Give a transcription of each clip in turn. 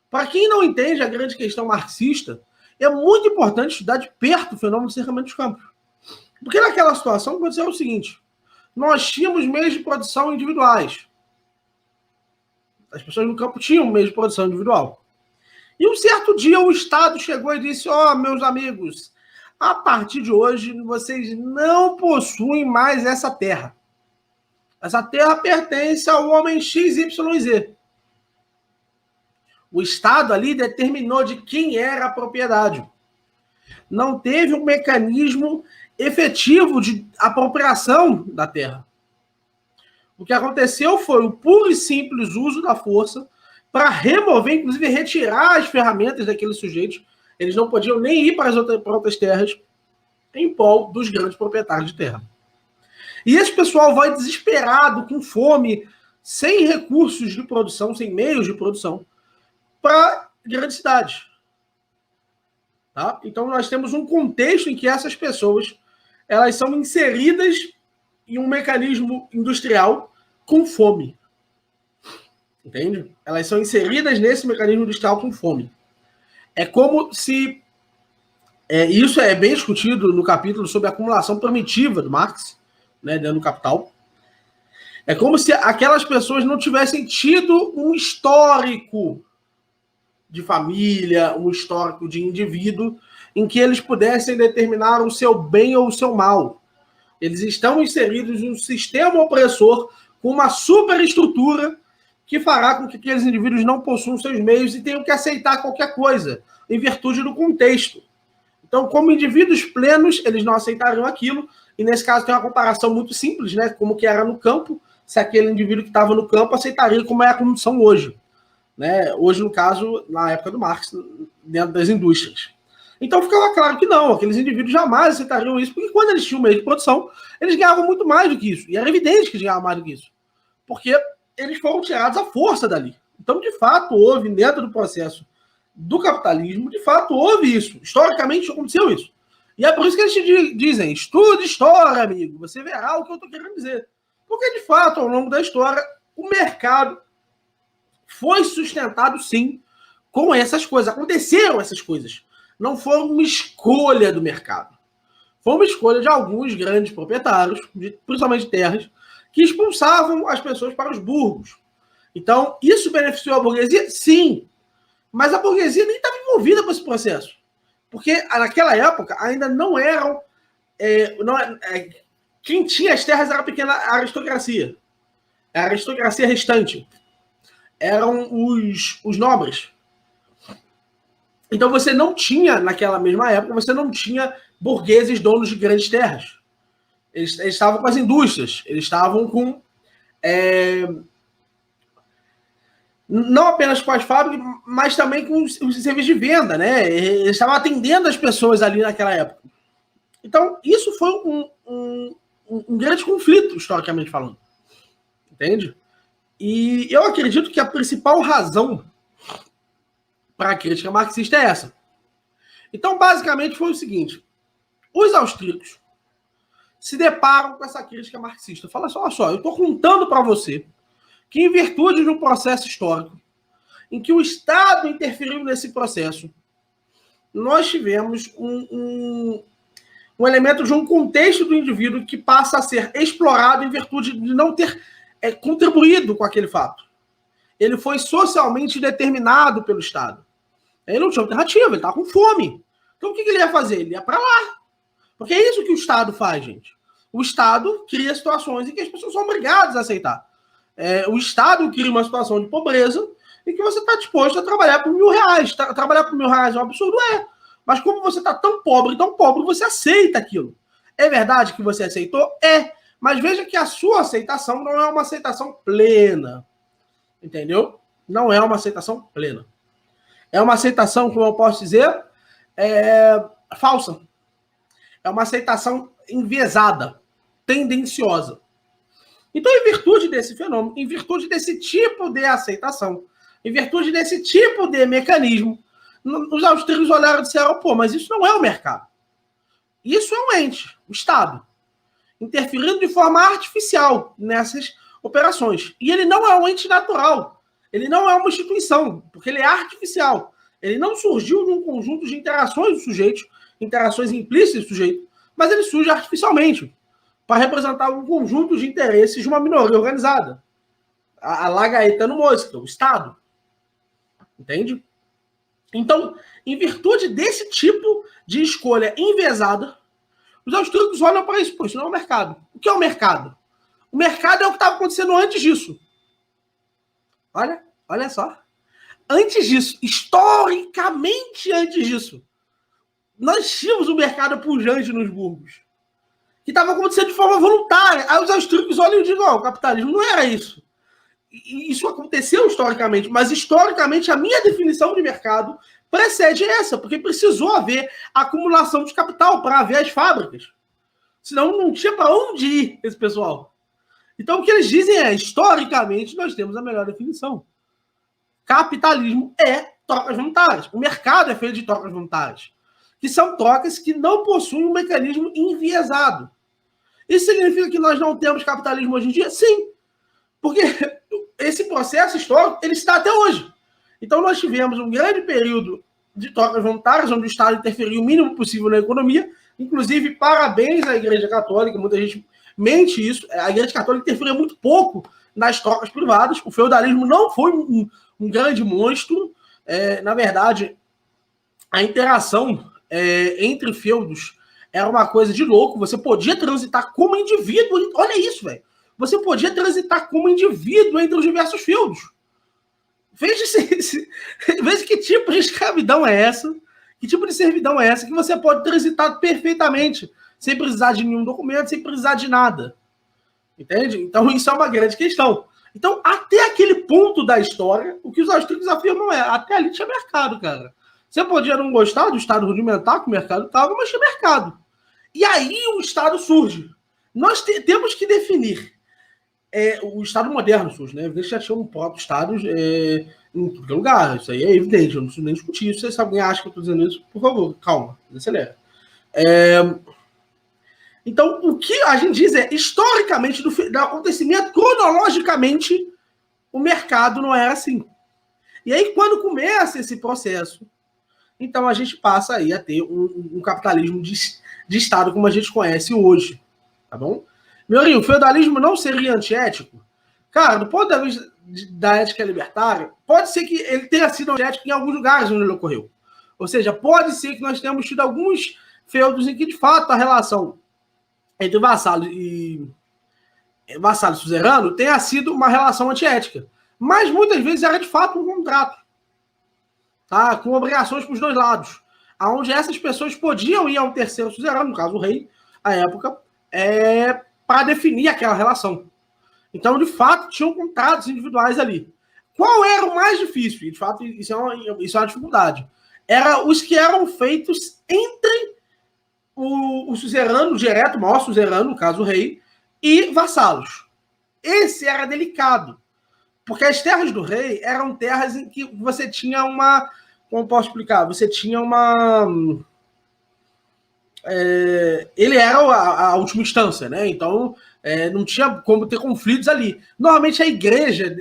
Para quem não entende a grande questão marxista, é muito importante estudar de perto o fenômeno do cercamento dos campos. Porque naquela situação aconteceu o seguinte: nós tínhamos meios de produção individuais. As pessoas no campo tinham meios de produção individual. E um certo dia o Estado chegou e disse: ó, meus amigos, a partir de hoje vocês não possuem mais essa terra. Essa terra pertence ao homem XYZ. O Estado ali determinou de quem era a propriedade. Não teve um mecanismo efetivo de apropriação da terra. O que aconteceu foi o puro e simples uso da força para remover, inclusive retirar as ferramentas daqueles sujeitos. Eles não podiam nem ir para outras terras em prol dos grandes proprietários de terra. E esse pessoal vai desesperado, com fome, sem recursos de produção, sem meios de produção, para grandes cidades. Tá? Então nós temos um contexto em que essas pessoas elas são inseridas em um mecanismo industrial com fome. Entende? Elas são inseridas nesse mecanismo industrial com fome. É como se... isso é bem discutido no capítulo sobre a acumulação primitiva do Marx, né, dentro do Capital. É como se aquelas pessoas não tivessem tido um histórico de família, um histórico de indivíduo, em que eles pudessem determinar o seu bem ou o seu mal. Eles estão inseridos em um sistema opressor com uma superestrutura que fará com que aqueles indivíduos não possuam seus meios e tenham que aceitar qualquer coisa, em virtude do contexto. Então, como indivíduos plenos, eles não aceitariam aquilo, e nesse caso tem uma comparação muito simples, né? Como que era no campo, se aquele indivíduo que estava no campo aceitaria como é a condição hoje. Né? Hoje, no caso, na época do Marx, dentro das indústrias. Então ficava claro que não, aqueles indivíduos jamais aceitariam isso, porque quando eles tinham meio de produção, eles ganhavam muito mais do que isso. E era evidente que eles ganhavam mais do que isso. Porque eles foram tirados à força dali. Então, de fato, houve, dentro do processo do capitalismo, de fato, houve isso. Historicamente, aconteceu isso. E é por isso que eles te dizem, estude história, amigo, você verá o que eu estou querendo dizer. Porque, de fato, ao longo da história, o mercado foi sustentado, sim, com essas coisas. Aconteceram essas coisas. Não foi uma escolha do mercado. Foi uma escolha de alguns grandes proprietários, principalmente de terras, que expulsavam as pessoas para os burgos. Então, isso beneficiou a burguesia? Sim. Mas a burguesia nem estava envolvida com esse processo. Porque naquela época ainda não eram... quem tinha as terras era a pequena aristocracia. A aristocracia restante. Eram os nobres. Então você não tinha, naquela mesma época, você não tinha burgueses donos de grandes terras. Eles estavam com as indústrias, eles estavam com... não apenas com as fábricas, mas também com os serviços de venda, né? Eles estavam atendendo as pessoas ali naquela época. Então, isso foi um grande conflito, historicamente falando. Entende? E eu acredito que a principal razão para a crítica marxista é essa. Então, basicamente, foi o seguinte. Os austríacos se deparam com essa crítica marxista. Fala só, olha só, eu estou contando para você que, em virtude de um processo histórico em que o Estado interferiu nesse processo, nós tivemos um elemento de um contexto do indivíduo que passa a ser explorado em virtude de não ter contribuído com aquele fato. Ele foi socialmente determinado pelo Estado. Ele não tinha alternativa, ele estava com fome. Então o que ele ia fazer? Ele ia para lá. Porque é isso que o Estado faz, gente. O Estado cria situações em que as pessoas são obrigadas a aceitar. O Estado cria uma situação de pobreza em que você está disposto a trabalhar por R$1.000. Trabalhar por R$1.000 é um absurdo? Mas como você está tão pobre, você aceita aquilo. É verdade que você aceitou? É. Mas veja que a sua aceitação não é uma aceitação plena. Entendeu? Não é uma aceitação plena. É uma aceitação, como eu posso dizer, falsa. É uma aceitação enviesada, tendenciosa. Então, em virtude desse fenômeno, em virtude desse tipo de aceitação, em virtude desse tipo de mecanismo, os austríacos olharam e disseram, pô, mas isso não é o mercado. Isso é um ente, o Estado, interferindo de forma artificial nessas operações. E ele não é um ente natural. Ele não é uma instituição, porque ele é artificial. Ele não surgiu de um conjunto de interações do sujeito, interações implícitas do sujeito, mas ele surge artificialmente para representar um conjunto de interesses de uma minoria organizada. A Lagaetano Mosca, o Estado. Entende? Então, em virtude desse tipo de escolha enviesada, os austríacos olham para isso. Pô, isso não é o mercado. O que é o mercado? O mercado é o que estava acontecendo antes disso. Olha só. Antes disso, historicamente antes disso, nós tínhamos um mercado pujante nos burgos, que estava acontecendo de forma voluntária. Aí os austríacos olham e dizem, o capitalismo não era isso. Isso aconteceu historicamente, mas historicamente a minha definição de mercado precede essa, porque precisou haver acumulação de capital para haver as fábricas. Senão não tinha para onde ir esse pessoal. Então o que eles dizem é, historicamente, nós temos a melhor definição. Capitalismo é trocas voluntárias. O mercado é feito de trocas voluntárias, que são trocas que não possuem um mecanismo enviesado. Isso significa que nós não temos capitalismo hoje em dia? Sim. Porque esse processo histórico ele está até hoje. Então nós tivemos um grande período de trocas voluntárias, onde o Estado interferiu o mínimo possível na economia. Inclusive, parabéns à Igreja Católica, muita gente mente isso. A Igreja Católica interferia muito pouco nas trocas privadas. O feudalismo não foi um grande monstro. Na verdade, a interação entre feudos era uma coisa de louco. Você podia transitar como indivíduo. Olha isso, velho. Você podia transitar como indivíduo entre os diversos feudos. Veja que tipo de escravidão é essa, que tipo de servidão é essa, que você pode transitar perfeitamente, sem precisar de nenhum documento, sem precisar de nada. Entende? Então isso é uma grande questão. Então, até aquele ponto da história, o que os austríacos afirmam é, até ali tinha mercado, cara. Você podia não gostar do Estado rudimentar que o mercado estava, mas tinha mercado. E aí o Estado surge. Nós temos que definir o Estado moderno surge, né? Eles já tinham próprios Estados em todo lugar. Isso aí é evidente, eu não preciso nem discutir isso. Se alguém acha que eu estou dizendo isso, por favor, calma, desacelera. Então, o que a gente diz é, historicamente, do acontecimento, cronologicamente, o mercado não era assim. E aí, quando começa esse processo, então a gente passa aí a ter um capitalismo de Estado como a gente conhece hoje, tá bom? Meurinho, o feudalismo não seria antiético? Cara, do ponto de vista da ética libertária, pode ser que ele tenha sido antiético em alguns lugares onde ele ocorreu. Ou seja, pode ser que nós tenhamos tido alguns feudos em que, de fato, a relação entre vassalo e suzerano tenha sido uma relação antiética. Mas, muitas vezes, era, de fato, um contrato. Tá? Com obrigações para os dois lados. Onde essas pessoas podiam ir a um terceiro suzerano, no caso, o rei, à época, para definir aquela relação. Então, de fato, tinham contratos individuais ali. Qual era o mais difícil? E, de fato, isso é uma dificuldade. Era os que eram feitos entre o suzerano direto, o maior suzerano, no caso o rei, e vassalos. Esse era delicado. Porque as terras do rei eram terras em que você tinha uma... Como posso explicar? Você tinha uma... ele era a última instância, né? Então não tinha como ter conflitos ali. Normalmente a igreja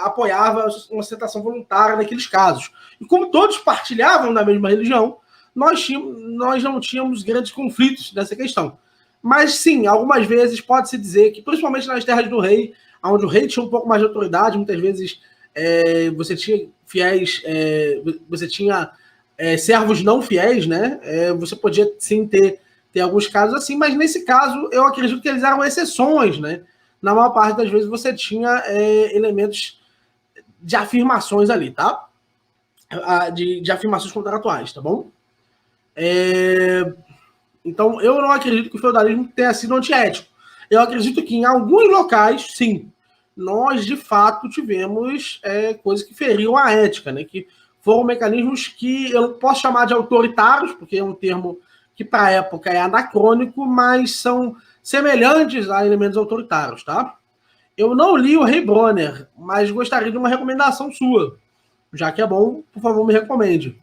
apoiava uma aceitação voluntária naqueles casos. E como todos partilhavam da mesma religião, nós não tínhamos grandes conflitos nessa questão. Mas sim, algumas vezes pode-se dizer que, principalmente nas terras do rei, onde o rei tinha um pouco mais de autoridade, muitas vezes você tinha fiéis, você tinha servos não fiéis, né? Você podia sim ter alguns casos assim, mas nesse caso eu acredito que eles eram exceções, né? Na maior parte das vezes você tinha elementos de afirmações ali, tá? De afirmações contratuais, tá bom? Então eu não acredito que o feudalismo tenha sido antiético. Eu acredito que em alguns locais, sim, nós de fato tivemos coisas que feriam a ética, né? Que foram mecanismos que eu não posso chamar de autoritários, porque é um termo que para a época é anacrônico, mas são semelhantes a elementos autoritários, tá? Eu não li o Rei Bronner, mas gostaria de uma recomendação sua. Já que é bom, por favor, me recomende.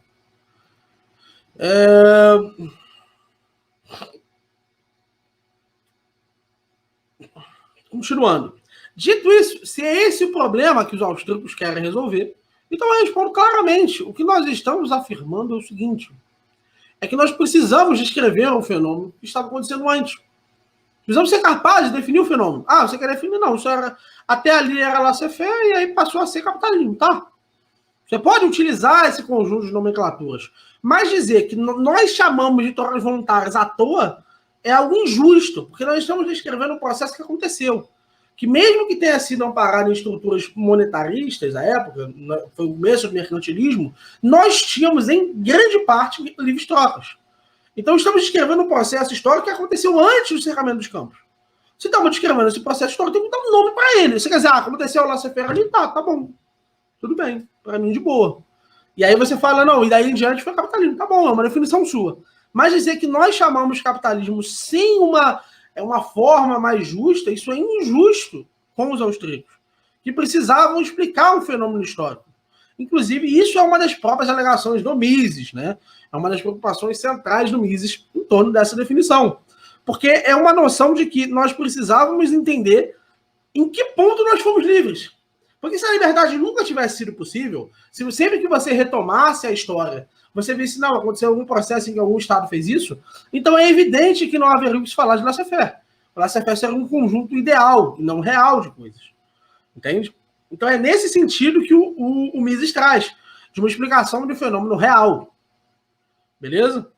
Continuando. Dito isso, se é esse o problema que os austríacos querem resolver, então eu respondo claramente. O que nós estamos afirmando é o seguinte: é que nós precisamos descrever um fenômeno que estava acontecendo antes. Precisamos ser capazes de definir o fenômeno. Ah, você quer definir? Não. Isso era, até ali era laissez-faire e aí passou a ser capitalismo, tá? Você pode utilizar esse conjunto de nomenclaturas, mas dizer que nós chamamos de trocas voluntárias à toa é algo injusto, porque nós estamos descrevendo um processo que aconteceu. Que mesmo que tenha sido amparado em estruturas monetaristas à época, foi o começo do mercantilismo, nós tínhamos, em grande parte, livres trocas. Então, estamos descrevendo um processo histórico que aconteceu antes do cercamento dos campos. Se estamos descrevendo esse processo histórico, tem que dar um nome para ele. Você quer dizer, aconteceu o laissez-faire ali? Tá bom. Tudo bem, para mim de boa. E aí você fala, não, e daí em diante foi capitalismo. Tá bom, é uma definição sua. Mas dizer que nós chamamos capitalismo sem uma forma mais justa, isso é injusto com os austríacos, que precisavam explicar um fenômeno histórico. Inclusive, isso é uma das próprias alegações do Mises, né? É uma das preocupações centrais do Mises em torno dessa definição. Porque é uma noção de que nós precisávamos entender em que ponto nós fomos livres. Porque se a liberdade nunca tivesse sido possível, se sempre que você retomasse a história, você visse, não, aconteceu algum processo em que algum Estado fez isso, então é evidente que não haveria o que se falar de laissez-faire. O laissez-faire seria um conjunto ideal, e não real de coisas. Entende? Então é nesse sentido que o Mises traz, de uma explicação de um fenômeno real. Beleza?